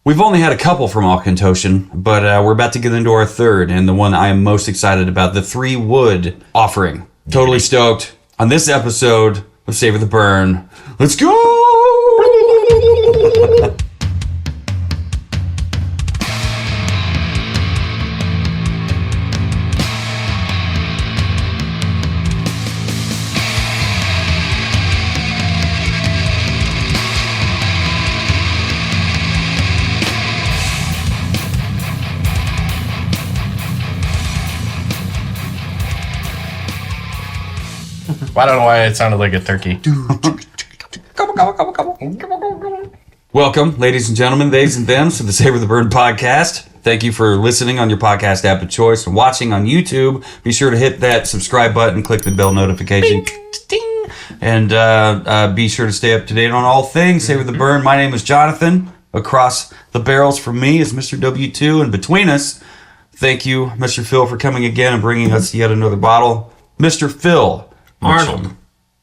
We've only had a couple from Auchentoshan, but we're about to get into our third, and the one I am most excited about, the 3 wood offering. Totally stoked on this episode of Savor the Burn. Let's go! I don't know why it sounded like a turkey. Welcome, ladies and gentlemen, theys and thems, to the Savor the Burn podcast. Thank you for listening on your podcast app of choice and watching on YouTube. Be sure to hit that subscribe button, click the bell notification, ding, and be sure to stay up to date on all things Savor the Burn. My name is Jonathan. Across the barrels from me is Mr. W2, and between us, thank you, Mr. Phil, for coming again and bringing us yet another bottle. Mr. Phil Arnold.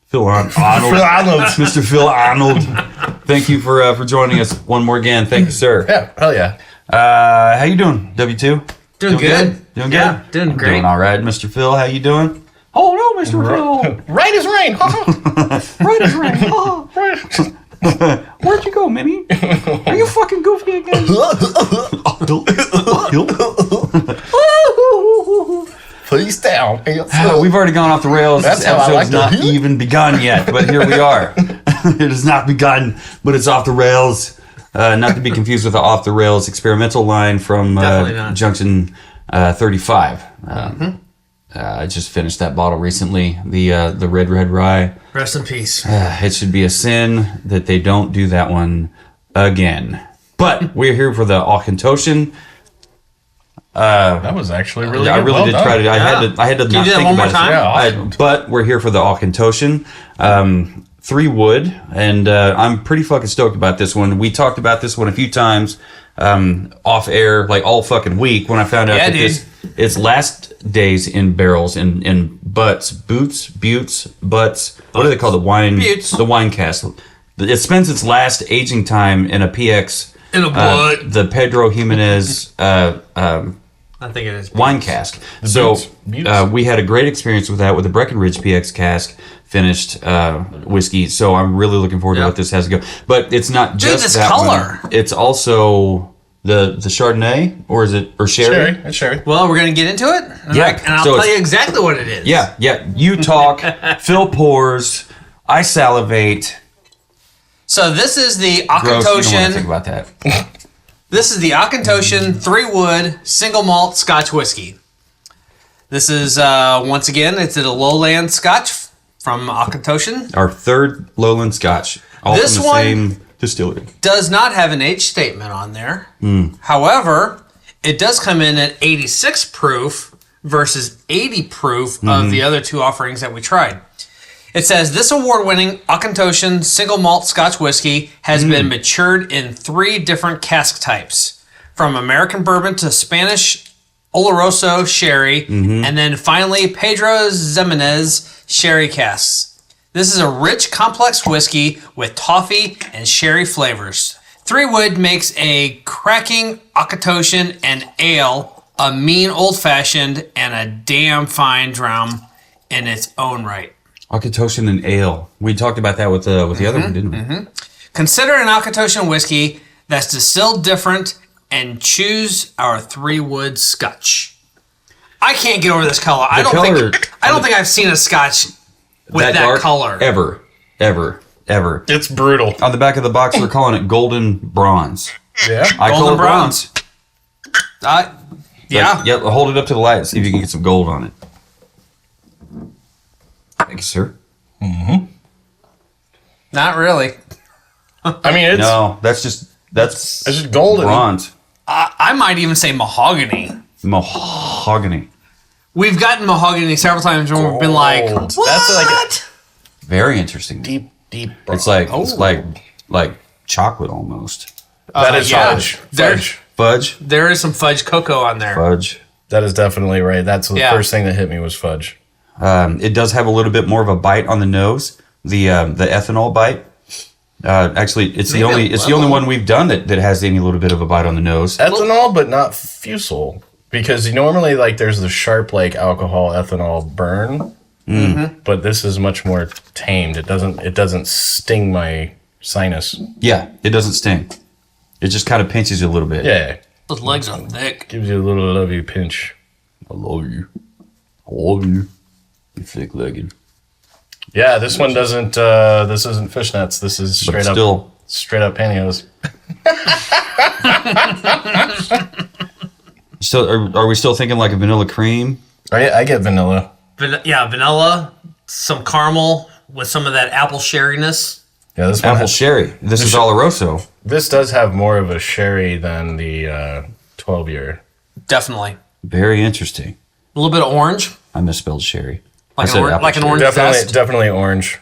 Phil Arnold. Mr. Phil Arnold. Thank you for joining us one more again. Thank you, sir. Yeah, hell yeah. How you doing, W2? Doing good. Doing Yeah, good? doing great. Doing all right. Mr. Phil, how you doing? Oh, no, Mr. Phil. Right as rain. Right as rain. Oh. Where'd you go, Minnie? Are you fucking goofy again? Please down. We've already gone off the rails. That's This how I episode's like to not hear it. even begun yet, but here we are. It has not begun, but it's off the rails. Not to be confused with the off the rails experimental line from Definitely not. Junction 35. I just finished that bottle recently. The red rye. Rest in peace. It should be a sin that they don't do that one again. But we're here for the Auchentoshan. That was actually really I good. really Well did done. try to. I had to Can not you do that think one more about time? it. Yeah, awesome. But we're here for the Auchentoshan, 3 wood, and I'm pretty fucking stoked about this one. We talked about this one a few times off air, like all fucking week. When I found out that it's last days in barrels in butts. What do they call the wine? Butts. The wine cask. It spends its last aging time in a PX. In a butt. The Pedro Jimenez. I think it is. Wine cask. So Butts. we had a great experience with that with the Breckenridge PX cask finished whiskey. So I'm really looking forward to what this has to go. But it's not just this that color. one. It's also the Chardonnay, or is it sherry? Sherry. It's sherry. Well, we're going to get into it. And Yeah, and I'll so tell it's- you exactly what it is. Yeah. You talk. Phil pours. I salivate. So this is the Gross. You don't want to think Auchentoshan. about that. This is the Auchentoshan 3 wood single malt Scotch whiskey. This is once again, it's a lowland Scotch from Auchentoshan. Our third Lowland Scotch. All This from the one- same distillery. Does not have an age statement on there. However, it does come in at 86 proof versus 80 proof of the other 2 offerings that we tried. It says this award-winning Auchentoshan single malt Scotch whiskey has been matured in 3 different cask types, from American bourbon to Spanish Oloroso sherry, and then finally Pedro Jimenez sherry casks. This is a rich, complex whiskey with toffee and sherry flavors. 3 wood makes a cracking Auchentoshan and ale, a mean old-fashioned, and a damn fine dram in its own right. Auchentoshan and ale. We talked about that with the other one, didn't we? Consider an Auchentoshan whiskey that's distilled different and choose our 3 wood Scotch. I can't get over this color. I don't think I've seen a Scotch with that dark color. ever. It's brutal. On the back of the box, they're calling it golden bronze. Yeah. I call Golden it bronze. Yeah. Yeah, hold it up to the light. See if you can get some gold on it. Thank you, sir. Not really. I mean, That's it's just golden. bronze. I might even say mahogany. Mahogany. We've gotten mahogany several times when we've been like, Gold. what? That's like Very interesting. deep. It's like chocolate almost. That is yeah. fudge. Fudge. There is some fudge cocoa on there. Fudge. That is definitely right. That's the Yeah. first thing that hit me was fudge. It does have a little bit more of a bite on the nose. The ethanol bite. Actually, it's Maybe the only one we've done that has any little bit of a bite on the nose. Ethanol, but not fusel. Because normally, like, there's the sharp, like, alcohol, ethanol burn. Mm-hmm. But this is much more tamed. It doesn't sting my sinus. Yeah, it doesn't sting. It just kind of pinches you a little bit. Yeah. Those legs are thick. Gives you a little love you pinch. I love you. I love you. You're thick-legged. Yeah, this one doesn't. This isn't fishnets. This is straight up pantyhose. So, are we still thinking like a vanilla cream? I get vanilla. Vanilla, some caramel with some of that apple sherryness. Yeah, this one Apple sherry. This is Oloroso. This does have more of a sherry than the 12-year. Definitely. Very interesting. A little bit of orange. I misspelled sherry. Like an orange zest. Definitely orange.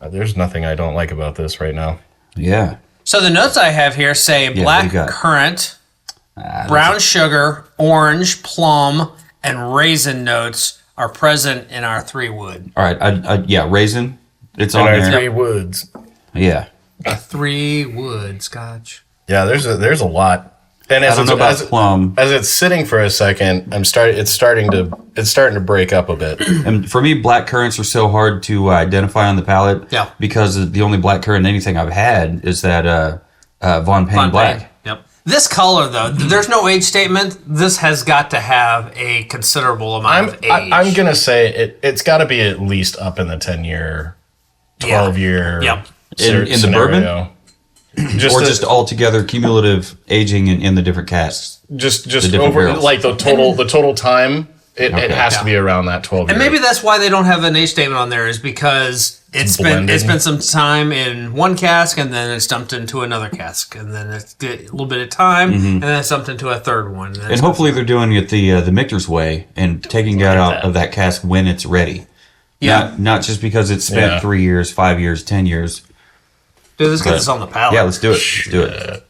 There's nothing I don't like about this right now. Yeah. So the notes I have here say black currant, brown sugar, orange, plum, and raisin notes are present in our 3-wood. All right. Yeah, raisin. It's on our there. 3 woods. Yeah. A 3-wood scotch. Yeah, there's a lot. And as I don't know about plum. As it's sitting for a second, it's starting to break up a bit. And for me, black currants are so hard to identify on the palate. Yeah. Because the only black currant anything I've had is that Von Payne Black. Yep. This color, though, there's no age statement. This has got to have a considerable amount of age. I'm gonna say it's got to be at least up in the 10-year, 12-year. Yep. In the bourbon. Just altogether cumulative aging in the different casks. Just over barrels. Like the total time. It has to be around that 12 years. And maybe that's why they don't have an age statement on there, is because it's spent some time in one cask and then it's dumped into another cask, and then it's a little bit of time and then it's dumped into a third one. And hopefully they're doing it the Michter's way and taking it out of that cask when it's ready. Yeah. Not just because it's spent 3 years, 5 years, 10 years. Dude, let's get this on the palate. Yeah, let's do it. Let's do it.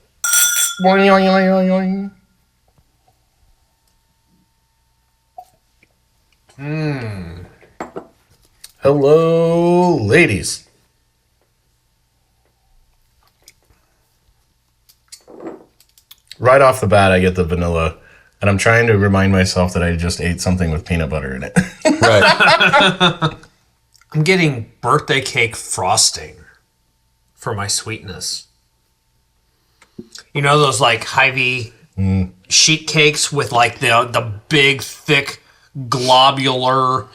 Hello, ladies. Right off the bat, I get the vanilla, and I'm trying to remind myself that I just ate something with peanut butter in it. Right. I'm getting birthday cake frosting for my sweetness. You know those like Hy-Vee sheet cakes with like the big, thick, globular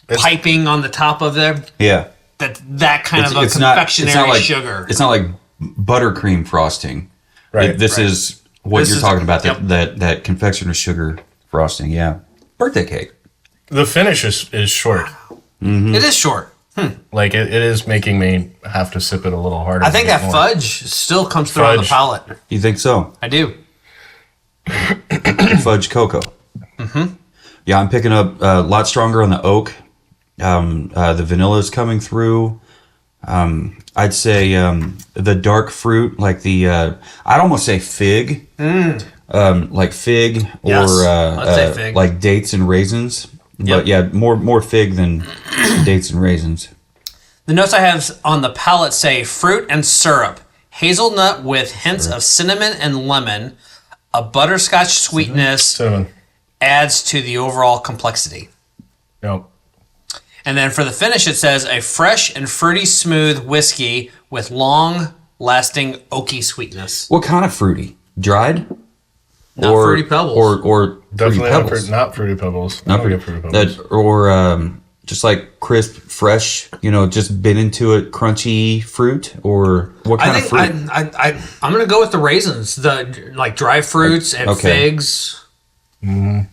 piping on the top of them? Yeah. That kind of a confectionery sugar. It's not like buttercream frosting. Right. This is what you're talking about, that confectionery sugar frosting. Yeah. Birthday cake. The finish is short. Mm-hmm. It is short. Like it is making me have to sip it a little harder. I think that fudge still comes through on the palate. You think so? I do. Fudge cocoa. Mm-hmm. Yeah, I'm picking up a lot stronger on the oak. The vanilla is coming through. I'd say the dark fruit, like I'd almost say fig. Like fig, yes, or I'd say fig. Like dates and raisins. Yep. But yeah, more fig than dates and raisins. The notes I have on the palate say fruit and syrup, hazelnut with hints of cinnamon and lemon, a butterscotch sweetness adds to the overall complexity. Yep. And then for the finish, it says a fresh and fruity smooth whiskey with long-lasting oaky sweetness. What kind of fruity? Dried? Not Fruity Pebbles. Or definitely Fruity Pebbles. Not Fruity Pebbles. Not Fruity Pebbles. Or just like crisp, fresh, just bit into it, crunchy fruit? Or what kind of fruit? I'm going to go with the raisins, the like dry fruits and figs. Maybe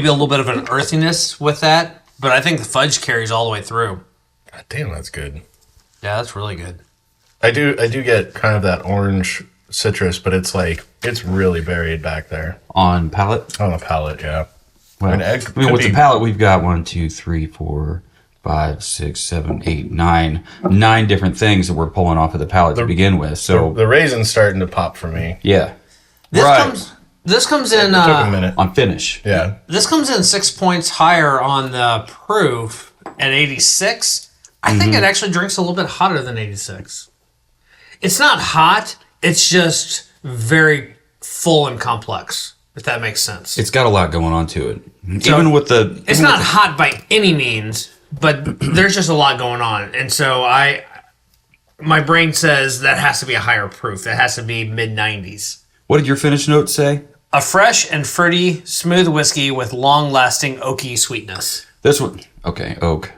a little bit of an earthiness with that, but I think the fudge carries all the way through. God damn, that's good. Yeah, that's really good. I do get kind of that orange citrus, but it's really buried back there. On palate? On the palate, yeah. Well, with the palate, we've got 1, 2, 3, 4, 5, 6, 7, 8, 9. 9 different things that we're pulling off of the palate to begin with. So the raisin's starting to pop for me. Yeah. This comes in it took a minute. On finish. Yeah. This comes in 6 points higher on the proof at 86, I think it actually drinks a little bit hotter than 86. It's not hot. It's just very full and complex, if that makes sense. It's got a lot going on to it. So, even with the... It's not hot by any means, but there's just a lot going on. And so my brain says that has to be a higher proof. That has to be mid-90s. What did your finish notes say? A fresh and fruity, smooth whiskey with long-lasting oaky sweetness. This one... Okay, oak.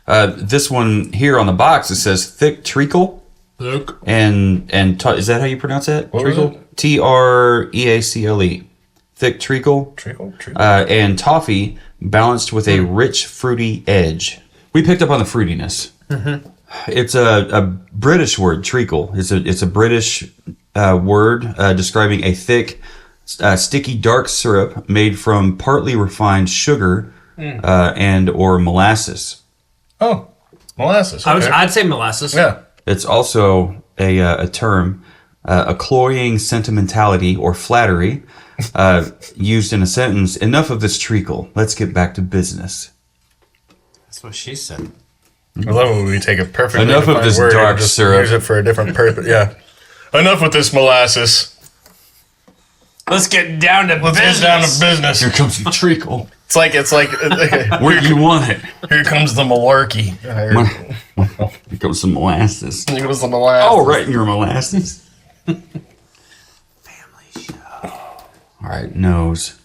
This one here on the box, it says thick treacle. Look. And is that how you pronounce that? What treacle? was it? Treacle. Thick treacle. Treacle? And toffee balanced with a rich, fruity edge. We picked up on the fruitiness. Mm-hmm. It's a British word, treacle. It's a British word describing a thick, sticky, dark syrup made from partly refined sugar and or molasses. Oh, molasses. Okay. I'd say molasses. Yeah. It's also a term, a cloying sentimentality or flattery, used in a sentence. Enough of this treacle. Let's get back to business. That's what she said. I love it when we take a perfectly Enough of this word dark and just syrup. use it for a different purpose. Yeah. Enough with this molasses. Let's get down to Let's business. get down to business. Here comes the treacle. It's like Where do you want it? here comes the malarkey. Here comes some molasses. Here comes the molasses. Oh, right in your molasses. Family show. All right, nose.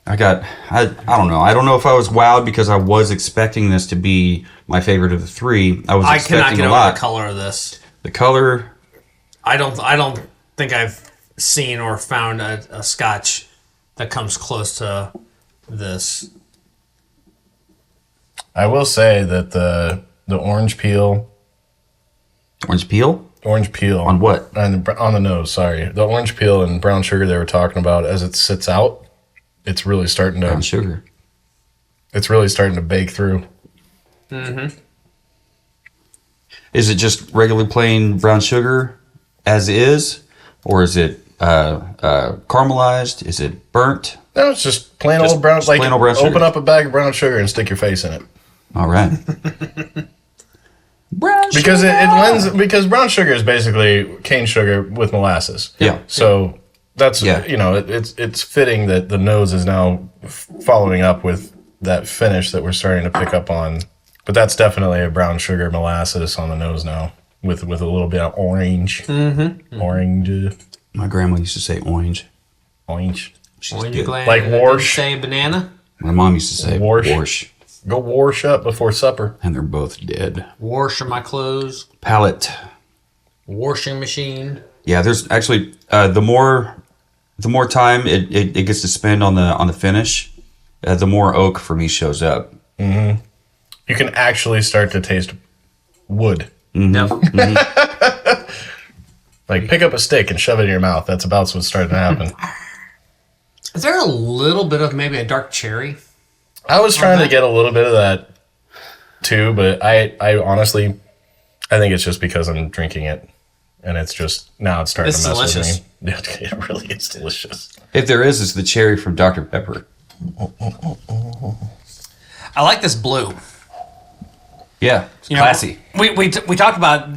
I don't know. I don't know if I was wowed because I was expecting this to be my favorite of the three. I I cannot expecting get a over lot. the color of this. The color. I don't think I've seen or found a Scotch that comes close to this. I will say that the orange peel Orange peel? on what? on the nose. Sorry, the orange peel and brown sugar they were talking about as it sits out. It's really starting Brown to. sugar. It's really starting to bake through. Is it just regular plain brown sugar as is? Or is it caramelized? Is it burnt? No, it's just plain Just old brown. Like plain old brown sugar. open up a bag of brown sugar and stick your face in it. All right. Brown sugar. Because it lends. Because brown sugar is basically cane sugar with molasses. Yeah. So that's Yeah. it's fitting that the nose is now following up with that finish that we're starting to pick up on. But that's definitely a brown sugar molasses on the nose now with a little bit of orange. Mm-hmm. Orange. My grandma used to say orange. Orange. She's Orange good. gland. Like Didn't Warsh. say banana. My mom used to say Warsh. warsh. Go wash up before supper. And they're both dead. Washing my clothes. Palette. Washing machine. Yeah, there's actually the more time it gets to spend on the finish, the more oak for me shows up. You can actually start to taste wood. No. Like pick up a stick and shove it in your mouth. That's about what's starting to happen. Is there a little bit of maybe a dark cherry? I was trying to get a little bit of that too, but I honestly, I think it's just because I'm drinking it, and it's just now it's starting It's to mess delicious. with me. It really is delicious. If there is, it's the cherry from Dr. Pepper. I like this blue. Yeah, it's You know, classy. we talked about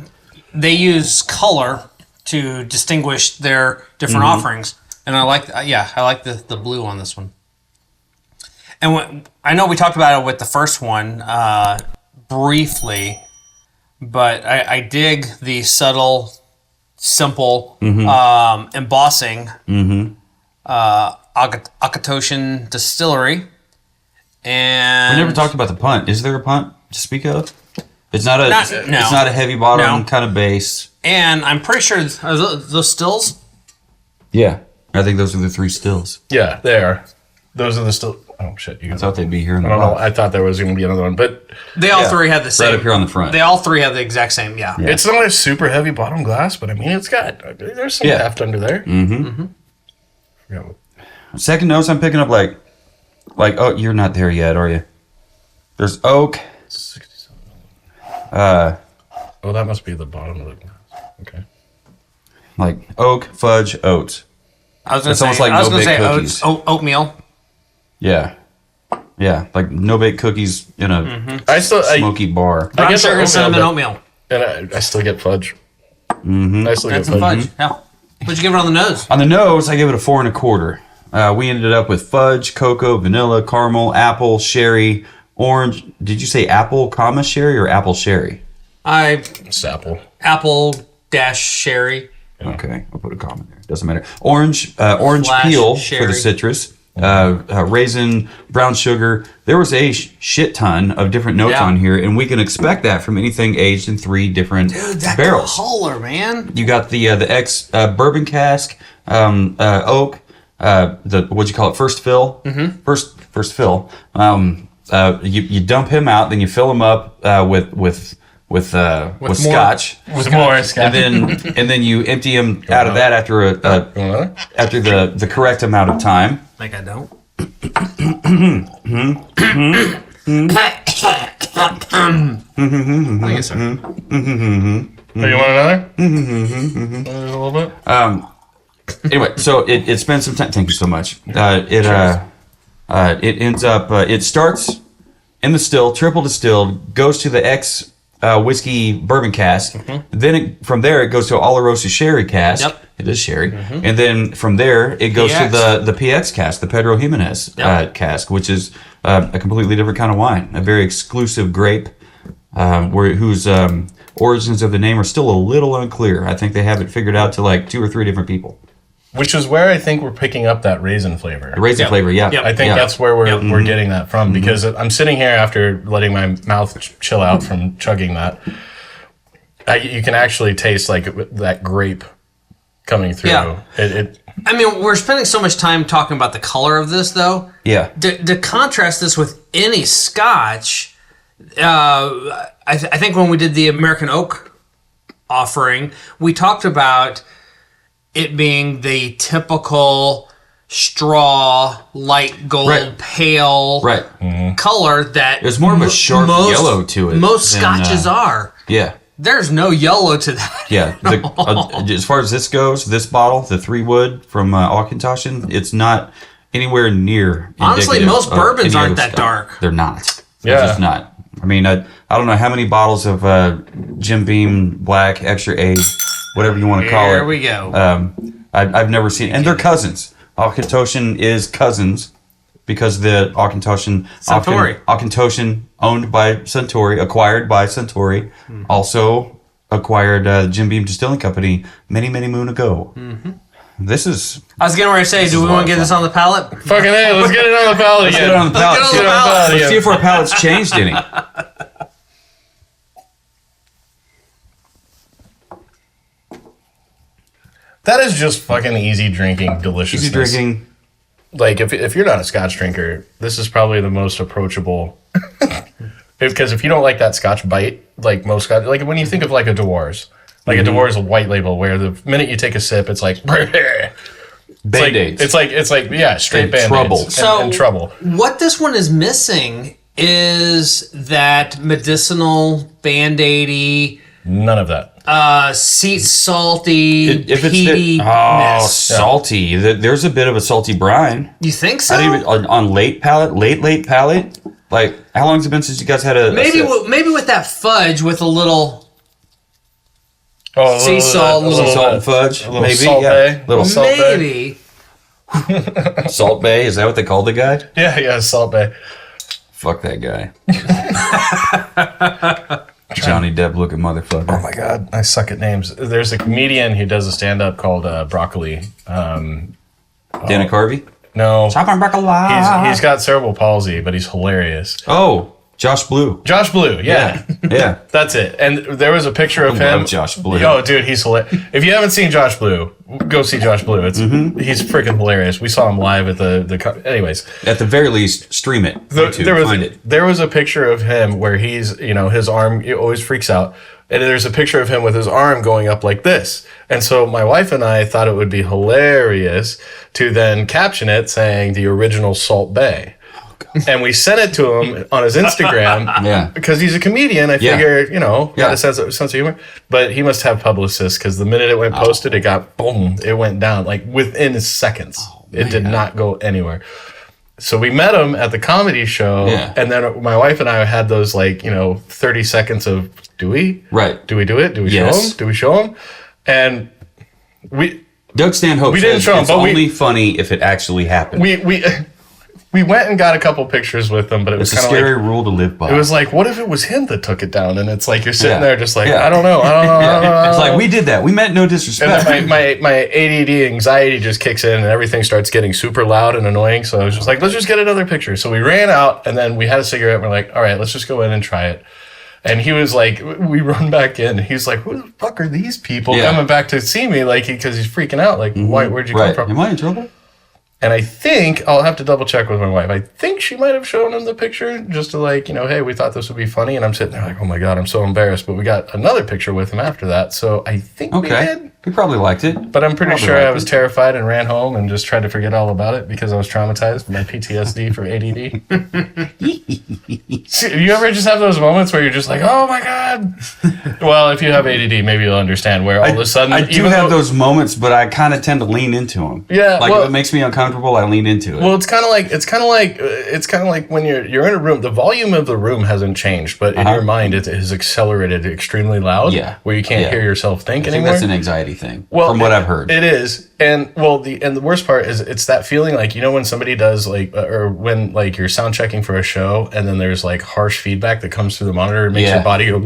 they use color to distinguish their different offerings, and I like the blue on this one. And I know we talked about it with the first one briefly, but I dig the subtle, simple embossing. Auchentoshan Distillery, and We never talked about the punt. Is there a punt to speak of? It's not a. No. It's not a heavy bottom No. kind of base. And I'm pretty sure are those stills. Yeah, I think those are the three stills. Yeah, they are. Those are the still. Oh shit! You I thought they'd be here in I the don't know. box. I thought there was going to be another one, but They all Yeah. three have the same. Right up here on the front. They all three have the exact same. Yeah. it's not a super heavy bottom glass. But I mean, it's got there's some Yeah. heft under there. Yeah. Second nose, I'm picking up like, oh, you're not there yet, are you? There's oak. 67. Uh, Oh, that must be the bottom of the glass. Okay. like oak, fudge, oats. I was going It's to almost say. like I was no going to bake say cookies. oatmeal. Yeah. Yeah, like no-bake cookies in a smoky bar. Brown sugar, cinnamon, oatmeal. And I still get fudge. Mm-hmm. I still That's get some fudge. Yeah. What'd you give it on the nose? On the nose, I give it a 4 1/4. We ended up with fudge, cocoa, vanilla, caramel, apple, sherry, orange. Did you say apple, comma sherry or apple sherry? It's apple. Apple dash sherry. Okay, I'll put a comma there. Doesn't matter. Orange Slash peel sherry. for the citrus. Raisin, brown sugar. There was a shit ton of different notes on here, and we can expect that from anything aged in 3 different That barrels. color, man. You got the ex bourbon cask, oak, the what'd you call it? First fill. Mm-hmm. First fill. You dump him out, then you fill him up with scotch. With more scotch. And then you empty him out of that after the correct amount of time. Like I don't. I guess so. Oh, you want another? A little bit? Anyway, so it spends some time. Thank you so much. It ends up. It starts in the still, triple distilled, goes to the ex whiskey bourbon cask. Mm-hmm. Then from there it goes to Oloroso sherry cask. Yep. It is sherry. Mm-hmm. And then from there it goes to the PX cask, the Pedro Jimenez cask, which is a completely different kind of wine, a very exclusive grape, whose origins of the name are still a little unclear. I think they have it figured out to like 2 or 3 different people. Which is where I think we're picking up that raisin flavor. The raisin flavor, yeah. I think that's where we're getting that from, because I'm sitting here after letting my mouth chill out from chugging that. You can actually taste like that grape coming through. Yeah. I mean, we're spending so much time talking about the color of this, though. Yeah. To contrast this with any Scotch, I think when we did the American Oak offering, we talked about it being the typical straw, light gold, pale color that... There's more of a sharp yellow to it. Most Scotches are. Yeah. There's no yellow to that. Yeah. As far as this goes, this bottle, the 3 wood from Auchentoshan, it's not anywhere near... Honestly, most bourbons aren't that dark. They're not. They're just not. I mean, I don't know how many bottles of Jim Beam Black Extra A, whatever you want to call it. There we go. I've never seen, and they're cousins. Auchentoshan is cousins because the Auchentoshan, Auchentoshan owned by Suntory, acquired by Suntory, also acquired Jim Beam Distilling Company many moon ago. Mm-hmm. This is... I was getting ready to say, do we want to get this on the palate? Fucking A, let's get it on the palate again. Let's get it on the palate. Let's see if our palate's changed any. That is just fucking easy drinking deliciousness. Easy drinking. Like, if you're not a Scotch drinker, this is probably the most approachable. Because if you don't like that Scotch bite, like most Scotch, like when you think of like a Dewar's, like a Dewar's white label, where the minute you take a sip, it's like Band-Aids. It's like straight Band-Aids. Trouble. And trouble. What this one is missing is that medicinal Band-Aidy, none of that. Sea salty, peaty. Salty. There's a bit of a salty brine. You think so? I didn't even, on late palate. Like, how long has it been since you guys had a maybe with that fudge with a little sea salt, little salt and fudge, a little maybe Salt Bay. Little Salt maybe. Bay. Salt Bay. Is that what they called the guy? Yeah, Salt Bay. Fuck that guy. Johnny Depp looking motherfucker. Oh my god, I suck at names. There's a comedian who does a stand-up called Broccoli. Dana Carvey? No. Broccoli. He's got cerebral palsy, but he's hilarious. Oh, Josh Blue. Josh Blue, yeah. That's it. And there was a picture of him. Love Josh Blue. Oh, dude, he's hilarious. If you haven't seen Josh Blue, go see Josh Blue. He's freaking hilarious. We saw him live at the anyways. At the very least, stream it. There was a picture of him where he's, his arm always freaks out. And there's a picture of him with his arm going up like this. And so my wife and I thought it would be hilarious to then caption it saying the original Salt Bay. And we sent it to him on his Instagram because he's a comedian. I figure, got a sense of humor. But he must have publicists because the minute it went posted, it got boom. It went down like within seconds. It did not go anywhere. So we met him at the comedy show, and then my wife and I had those 30 seconds of do we? Right. Do we do it? Do we show him? Do we show him? And Doug Stanhope didn't show him, it's but only funny if it actually happened. We went and got a couple pictures with him, but it was kind of a scary rule to live by. It was like, what if it was him that took it down? And it's like you're sitting there just like, Yeah. I don't know. It's like, we did that. We meant no disrespect. And then my ADD anxiety just kicks in and everything starts getting super loud and annoying. So I was just like, let's just get another picture. So we ran out and then we had a cigarette and we're like, all right, let's just go in and try it. And he was like, we run back in. He's like, who the fuck are these people coming back to see me? Like, because he's freaking out. Like, where'd you come from? Am I in trouble? And I think, I'll have to double check with my wife. I think she might have shown him the picture just to hey, we thought this would be funny. And I'm sitting there like, oh my God, I'm so embarrassed. But we got another picture with him after that. So I think we did. He probably liked it. But I'm pretty sure I was terrified and ran home and just tried to forget all about it because I was traumatized by my PTSD for ADD. See, you ever just have those moments where you're just like, oh my God? Well, if you have ADD, maybe you'll understand where all of a sudden... I do have those moments, but I kind of tend to lean into them. Yeah, if it makes me uncomfortable, I lean into it. Well, it's kind of like when you're in a room, the volume of the room hasn't changed, but in your mind it has accelerated extremely loud, where you can't hear yourself think anymore. That's an anxiety thing, from what I've heard. It is. And the worst part is it's that feeling when somebody does or when you're sound checking for a show and then there's harsh feedback that comes through the monitor and makes your body go,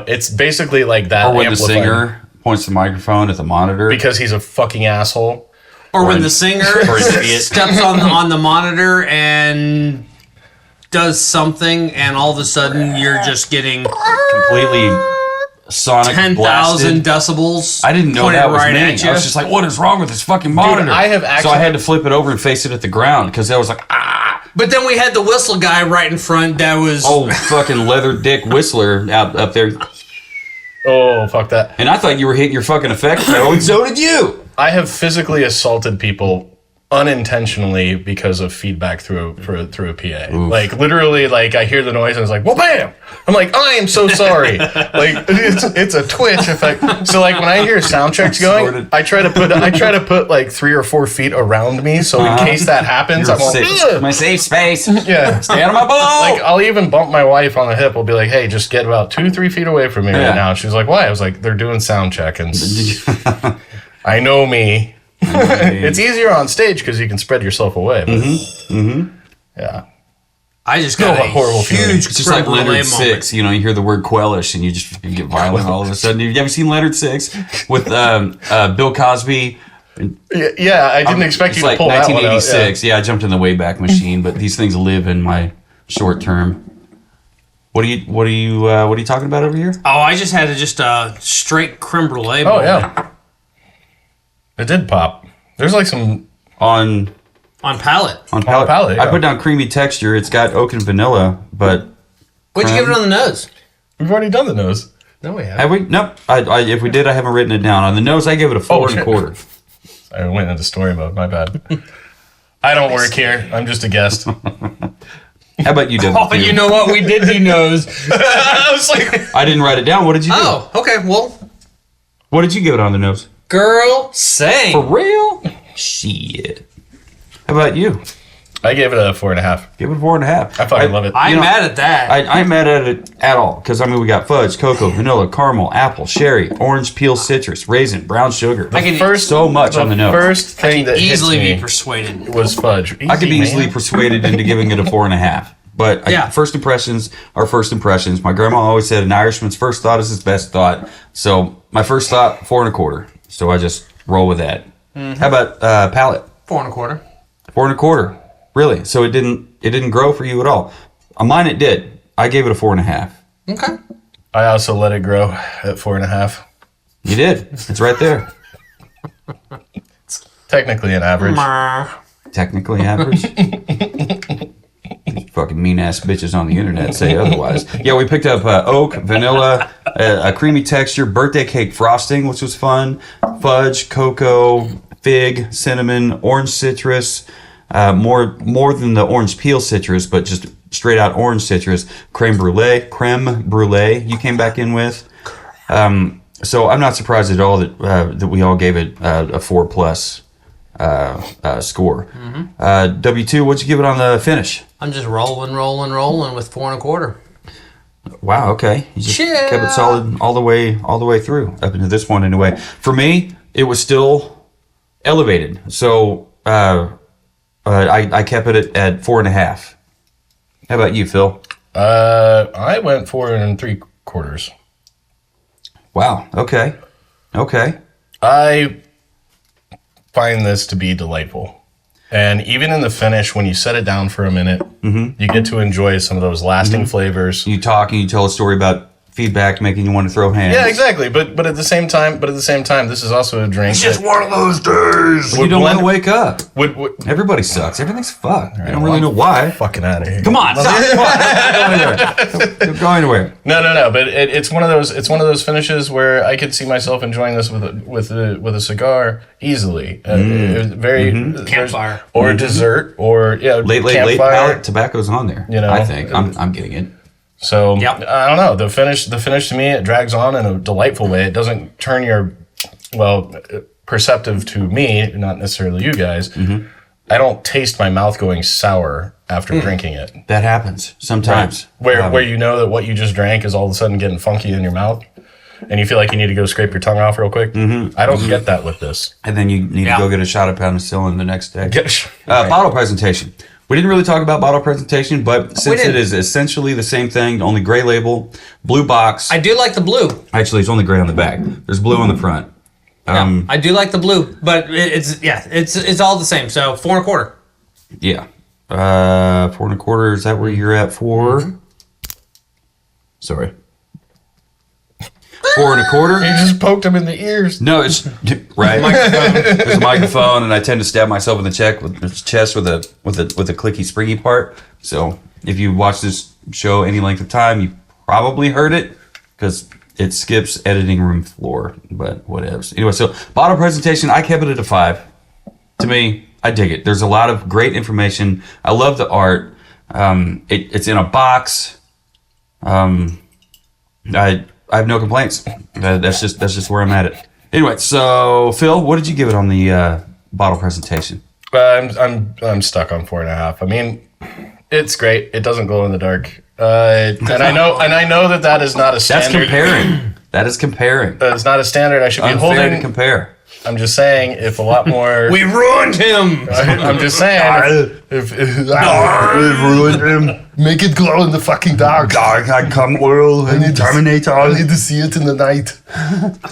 it's basically like that. Or when the singer points the microphone at the monitor. Because he's a fucking asshole. Or when the singer steps on the monitor and does something and all of a sudden you're just getting completely sonic 10,000 decibels. I didn't know that was me. At you. I was just like, what is wrong with this fucking monitor? Dude, so I had to flip it over and face it at the ground because I was like, ah. But then we had the whistle guy right in front that was... Oh, fucking leather dick whistler up there. Oh, fuck that. And I thought you were hitting your fucking effect. And so did you. I have physically assaulted people unintentionally because of feedback through a PA. Oof. Literally, I hear the noise and it's like, well, bam! I'm like, I am so sorry. It's a twitch effect. So when I hear sound checks going, I try to put 3 or 4 feet around me, so in case that happens, I'm like, my safe space. Yeah, stay out of my ball. I'll even bump my wife on the hip. I'll be like, hey, just get about 2-3 feet away from me right now. She's like, why? I was like, they're doing sound check, and I know me. It's easier on stage because you can spread yourself away. But yeah. I just got a horrible huge. It's just like Leonard Six. You hear the word quellish and you get violent all of a sudden. Have you seen Leonard Six with Bill Cosby? Yeah, I didn't expect you to pull that one out. 1986. Yeah, I jumped in the Wayback Machine, but these things live in my short term. What are you talking about over here? Oh, I just had a straight creme brulee. Oh yeah. It did pop. There's some on palate. On palate. Yeah. I put down creamy texture. It's got oak and vanilla, but what'd you give it on the nose? We've already done the nose. No, we haven't. Have we? Nope. If we did, I haven't written it down. On the nose, I gave it a 4 1/4. I went into story mode. My bad. I don't work here. I'm just a guest. How about you, Devin? Oh, you know what? We did do nose. I was like, I didn't write it down. What did you do? Oh, okay. Well, what did you give it on the nose? Girl, sing. For real? Shit. How about you? I gave it a 4.5. Give it a 4.5. I fucking love it. I'm mad at that. I'm mad at it at all because we got fudge, cocoa, vanilla, caramel, apple, sherry, orange peel, citrus, raisin, brown sugar. I can so much on the nose. First thing that easily hits me be persuaded was fudge. I could be easily persuaded into giving it a 4.5. But first impressions are first impressions. My grandma always said an Irishman's first thought is his best thought. So my first thought, 4 1/4. So I just roll with that. Mm-hmm. How about palate? 4 1/4. 4 1/4. Really? So it didn't grow for you at all? On mine it did. I gave it a 4.5. Okay. I also let it grow at 4.5. You did. It's right there. It's technically an average. Technically average. Fucking mean ass bitches on the internet say otherwise. Yeah, we picked up oak, vanilla, a creamy texture, birthday cake frosting, which was fun, fudge, cocoa, fig, cinnamon, orange citrus, more than the orange peel citrus, but just straight out orange citrus, creme brulee. You came back in with. So I'm not surprised at all that we all gave it a 4+. score. W2, what'd you give it on the finish? I'm just rolling with 4 1/4. Wow, okay. You just Yeah. kept it solid all the way through, up into this one anyway. For me, it was still elevated. So I kept it at 4.5. How about you, Phil? I went 4 3/4. Wow, okay. I find this to be delightful. And even in the finish, when you set it down for a minute, you get to enjoy some of those lasting flavors. You talk and you tell a story about feedback making you want to throw hands. Yeah, exactly. But at the same time, this is also a drink. It's just one of those days. You don't want to wake up. Everybody sucks. Everything's fucked. I don't really know why. Fucking out of here. Come on, stop. Don't go anywhere. No. But it's one of those. It's one of those finishes where I could see myself enjoying this with a cigar easily. Very Campfire or a dessert or Late palate tobacco's on there. You know, I think I'm getting it. So Yep. I don't know. The finish to me, it drags on in a delightful way. It doesn't turn your perceptive to me, not necessarily you guys. I don't taste my mouth going sour after drinking it. That happens sometimes. Where you know that what you just drank is all of a sudden getting funky in your mouth, and you feel like you need to go scrape your tongue off real quick. I don't get that with this. And then you need to go get a shot of penicillin the next day. Right. Bottle presentation. We didn't really talk about bottle presentation, but since it is essentially the same thing, only gray label, blue box. I do like the blue. Actually, it's only gray on the back. There's blue on the front. I do like the blue, but it's all the same. So 4 1/4. Yeah. 4 1/4. Is that where you're at for? Sorry. 4 1/4. You just poked him in the ears. No, it's right. There's a microphone, and I tend to stab myself in the chest with a clicky, springy part. So if you watch this show any length of time, you probably heard it because it skips editing room floor. But whatevs. Anyway, so bottle presentation, I kept it at a 5. To me, I dig it. There's a lot of great information. I love the art. It's in a box. I have no complaints. That's just where I'm at it. Anyway, so Phil, what did you give it on the bottle presentation? I'm stuck on 4.5. I mean, it's great. It doesn't glow in the dark, and I know that is not a standard. That's comparing. That is comparing. It's not a standard. I should be Unfair holding. to compare. I'm just saying, if a lot more. We ruined him. I'm just saying, if ruined him. Make it glow in the fucking dark. Dark, I come oil and Terminator. I need to see it in the night.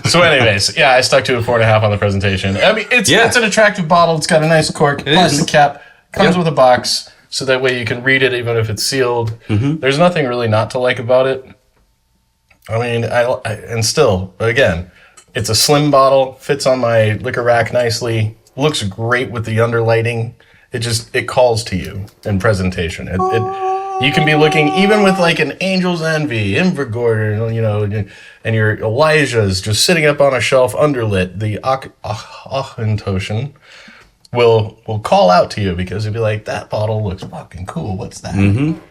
So, anyways, yeah, I stuck to a 4.5 on the presentation. I mean, it's an attractive bottle. It's got a nice cork, plastic cap, comes with a box, so that way you can read it even if it's sealed. There's nothing really not to like about it. I mean, and still, again, it's a slim bottle, fits on my liquor rack nicely, looks great with the underlighting. It calls to you in presentation. You can be looking even with like an Angel's Envy, Invergord, and your Elijah's just sitting up on a shelf underlit. The Auchentoshan will call out to you because it'll be like, that bottle looks fucking cool. What's that?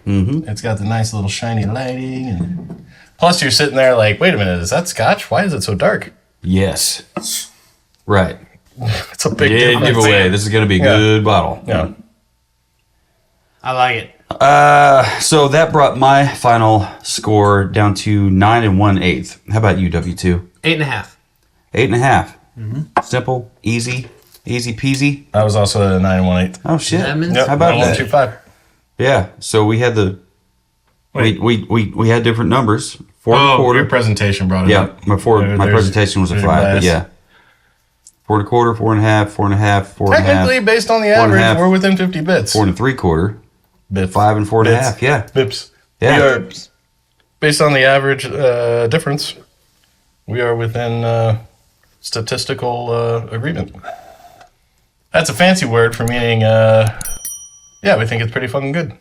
It's got the nice little shiny lighting, and plus you're sitting there like, wait a minute, is that Scotch? Why is it so dark? Yes. Right. It's a big difference. Giveaway. This is going to be a good bottle. Yeah. I like it. So that brought my final score down to 9 1/8. How about you, W2? 8.5. 8.5. Simple, easy peasy. I was also at a 9 1/8. Oh shit! Lemons? Yep, How about that? 1.25. Yeah. So we had we had different numbers. 4 1/4. Your presentation brought it up. My presentation was a 5, but yeah. 4 1/4, 4.5, 4.5, 4.5. Technically, based on the average, we're within 50 bits. 4 3/4. Bits. 5 and 4.5. Yeah. Bips. Yeah. We are, based on the average difference, we are within statistical agreement. That's a fancy word for meaning, we think it's pretty fucking good.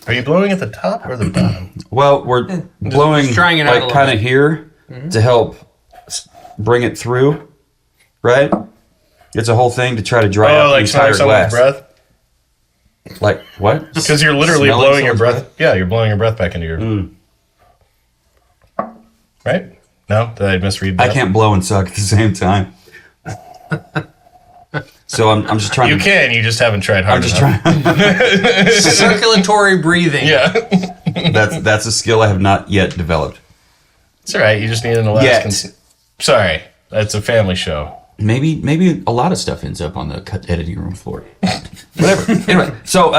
Are you blowing at the top or the bottom? Well, we're blowing trying it out a like little kind of here to help bring it through, right? It's a whole thing to try to dry out the entire glass. Breath? Like what? Because you're literally Smelling blowing your someone's breath. Yeah, you're blowing your breath back into your... Right? No? Did I misread that? I can't blow and suck at the same time. So I'm just trying. You can. You just haven't tried hard enough. Trying. Circulatory breathing. Yeah. That's a skill I have not yet developed. It's all right. You just need an Alaskan. Sorry, that's a family show. Maybe a lot of stuff ends up on the editing room floor. Whatever. Anyway, so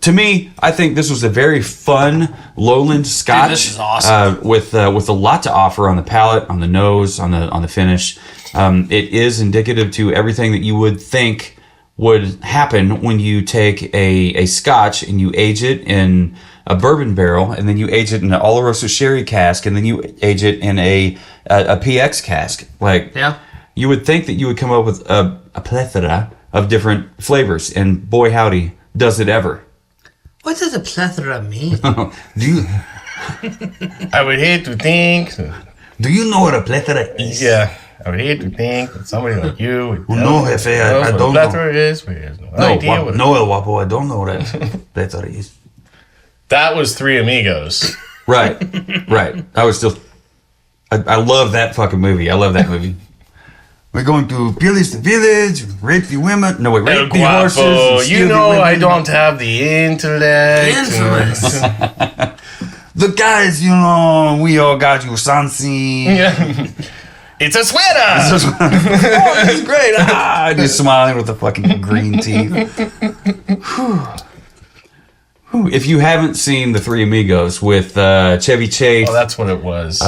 to me, I think this was a very fun lowland Scotch. Dude, this is awesome. With a lot to offer on the palate, on the nose, on the finish. It is indicative to everything that you would think would happen when you take a Scotch and you age it in a bourbon barrel, and then you age it in an Oloroso sherry cask, and then you age it in a PX cask. You would think that you would come up with a plethora of different flavors, and boy howdy, does it ever. What does a plethora mean? Do you I would hate to think. know what a plethora is? Yeah, I would hate to think that somebody like you would No, Jefe, I don't know. plethora is, but he has no idea what No, El Guapo, I don't know what a plethora is. That was Three Amigos. Right. I was still... I love that fucking movie. I love that movie. We're going to pillage the village, rape the women. No, wait, El rape the horses. Guapo, and steal you the know women. I don't have the intellect. The guys, we all got you something. Yeah. It's a sweater. Oh, this is great. Just smiling with the fucking green teeth. Whew. If you haven't seen The Three Amigos with Chevy Chase, Oh, that's what it was.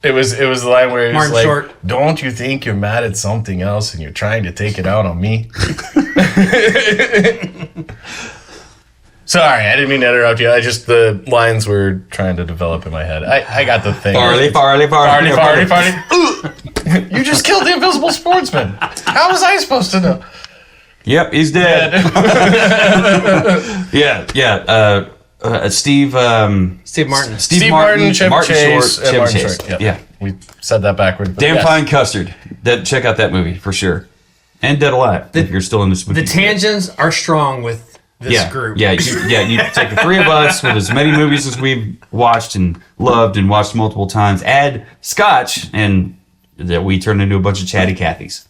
It was the line where he was Martin like, Short. "Don't you think you're mad at something else and you're trying to take it out on me?" Sorry, I didn't mean to interrupt you. The lines were trying to develop in my head. I got the thing. farley. You just killed the invisible sportsman. How was I supposed to know? Yep, he's dead. Yeah. Steve Martin. Steve Martin, Chevy Chase, and Martin Short. Yep. Yeah. We said that backward. Damn Fine Custard. Check out that movie for sure. And Dead Alive, if you're still in this movie. The tangents are strong with this group. Yeah, you take the three of us with as many movies as we've watched and loved and watched multiple times, add Scotch, and that we turn into a bunch of chatty Cathys.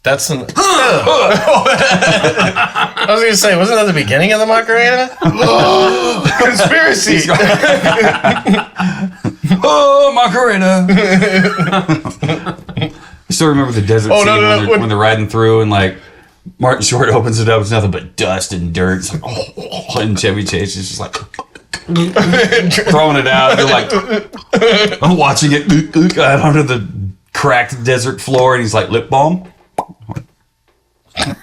That's an. I was going to say, wasn't that the beginning of the Macarena? Conspiracy. Oh, Macarena. I still remember the desert scene when they're riding through and like Martin Short opens it up. It's nothing but dust and dirt. It's like, and Chevy Chase is just like throwing it out. You're like, I'm watching it out onto the cracked desert floor, and he's like, lip balm.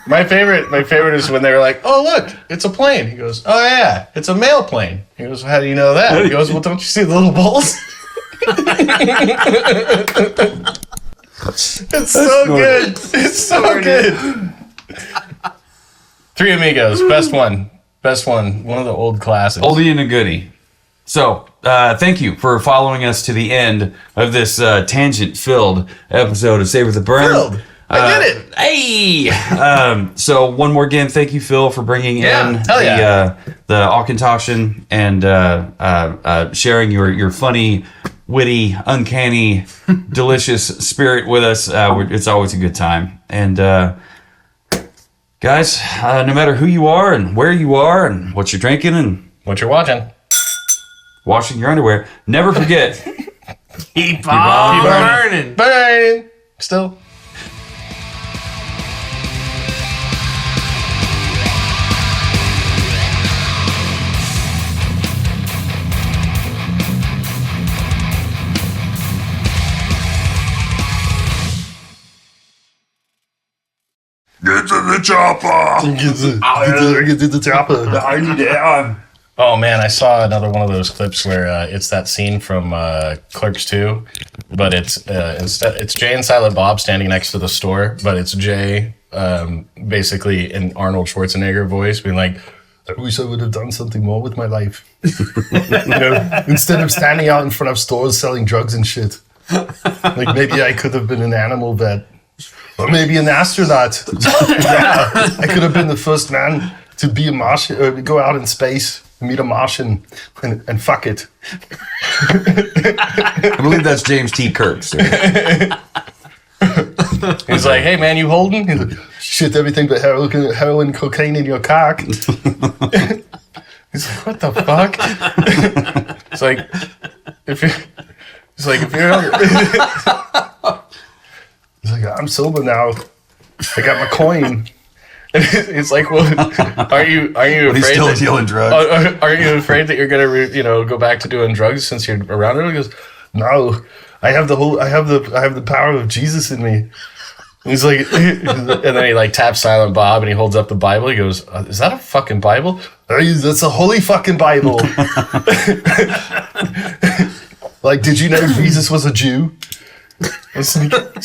My favorite is when they were like, "Oh, look, it's a plane." He goes, "Oh yeah, it's a mail plane." He goes, "How do you know that?" He goes, "Well, don't you see the little balls?" It's so good. It's so good. Three Amigos, best one, one of the old classics. Oldie and a goodie. So, thank you for following us to the end of this tangent-filled episode of Savor the Burn. Filled. I did it. Hey! So one more again, thank you, Phil, for bringing in the Auchentoshan and sharing your funny, witty, uncanny, delicious spirit with us. It's always a good time. And guys, no matter who you are and where you are and what you're drinking and What you're watching. washing your underwear, never forget. Keep on burning. Burn. Still. Get to the chopper! Get to the chopper! Oh man, I saw another one of those clips where it's that scene from Clerks 2, but it's Jay and Silent Bob standing next to the store, but it's Jay basically in Arnold Schwarzenegger voice being like, "I wish I would have done something more with my life. Instead of standing out in front of stores selling drugs and shit. Like maybe I could have been an animal vet. Or maybe an astronaut. Yeah, I could have been the first man to be a Martian, or go out in space, meet a Martian, and fuck it." I believe that's James T. Kirk. Sir. He's like, hey man, you holding? He's like, shit, everything but heroin, cocaine in your cock. He's like, what the fuck? It's like, if you're he's like, I'm sober now. I got my coin. It's like, well, are you afraid he's still dealing drugs? Are you afraid that you're gonna go back to doing drugs since you're around it? He goes, no, I have the power of Jesus in me. And he's like, and then he like taps Silent Bob and he holds up the Bible. He goes, is that a fucking Bible? That's a holy fucking Bible. Like, did you know Jesus was a Jew? It's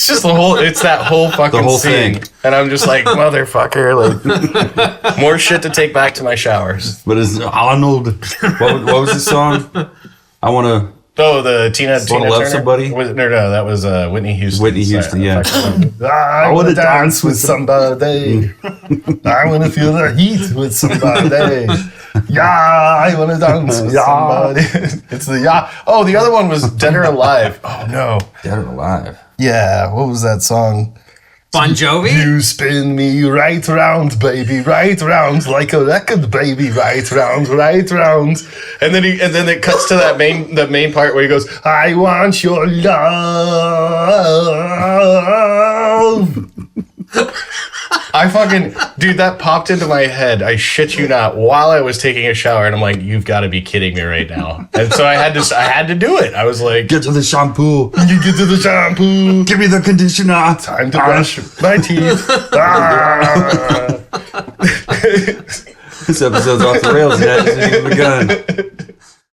just that whole fucking scene. Thing. And I'm just like, motherfucker, like, more shit to take back to my showers. But is Arnold, what was the song? I want to... Oh, the Tina Love Turner? Somebody? No, that was Whitney Houston. Whitney Houston, yeah. I want to dance with somebody. I want to feel the heat with somebody. Yeah, I want to dance with somebody. It's the yeah. Oh, the other one was Dead or Alive. Oh, no. Dead or Alive. Yeah, what was that song? Bon Jovi? You spin me right round, baby, right round, like a record, baby, right round, right round. And then it cuts to the main part where he goes, I want your love. Dude, that popped into my head. I shit you not, while I was taking a shower, and I'm like, you've got to be kidding me right now. And so I had to do it. I was like, get to the shampoo. You get to the shampoo. Give me the conditioner. Time to brush my teeth. This episode's off the rails. It hasn't even begun.